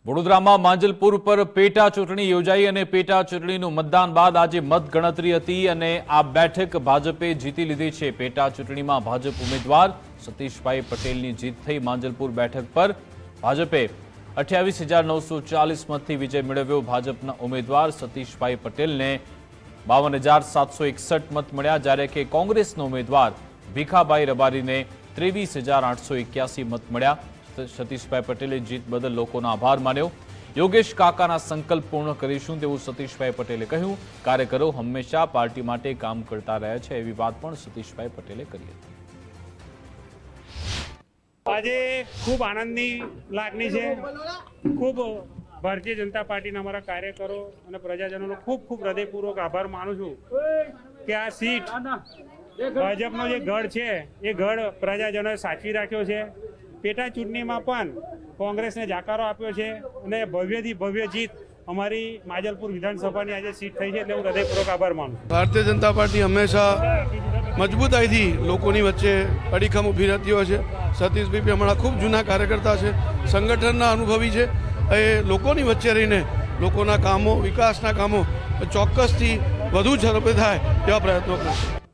વડોદરામાં માંજલપુર પર પેટા ચૂંટણી યોજાઈ અને પેટા ચૂંટણીનું મતદાન બાદ આજે મતગણતરી હતી અને આ બેઠક ભાજપે જીતી લીધી છે। પેટા ચૂંટણીમાં ભાજપ ઉમેદવાર સતીશભાઈ પટેલની જીત થઈ। માંજલપુર બેઠક પર ભાજપે 28,940 મતથી વિજય મેળવ્યો। ભાજપના ઉમેદવાર સતીશભાઈ પટેલને 52,761 મત મળ્યા, જ્યારે કે કોંગ્રેસના ઉમેદવાર ભીખાભાઈ રબારીને 23,881 મત મળ્યા। સતીશભાઈ પટેલે જીત બદલ લોકોનો આભાર માન્યો। યોગેશ કાકાના સંકલ્પ પૂર્ણ કરીશું તેવું સતીશભાઈ પટેલે કહ્યું। કાર્યકરો હંમેશા પાર્ટી માટે કામ કરતા રહ્યા છે એવી વાત પણ સતીશભાઈ પટેલે કરી હતી। આજે ખૂબ આનંદની લાગણી છે। ખૂબ ભારતીય જનતા પાર્ટીના અમારા કાર્યકરો અને પ્રજાજનોનો ખૂબ ખૂબ હૃદયપૂર્વક આભાર માનું છું કે આ સીટ ભાજપનો જે ગઢ છે એ ગઢ પ્રજાજનોએ સાચવી રાખ્યો છે। પેટા ચૂંટણીમાં પણ કોંગ્રેસને જાકારો આપ્યો છે અને ભવ્યથી ભવ્ય જીત અમારી માંજલપુર વિધાનસભાની આજે સીટ થઈ છે, એટલે હું હૃદયપૂર્વક આભાર માનું છું। ભારતીય જનતા પાર્ટી હંમેશા મજબૂતાઈથી લોકોની વચ્ચે અડીખમ ઊભી રહેતી હોય છે। સતીશભાઈ અમારા ખૂબ જૂના કાર્યકર્તા છે, સંગઠનના અનુભવી છે। એ લોકોની વચ્ચે રહીને લોકોના કામો, વિકાસના કામો ચોક્કસથી વધુ ઝડપે થાય એવા પ્રયત્નો કરશે।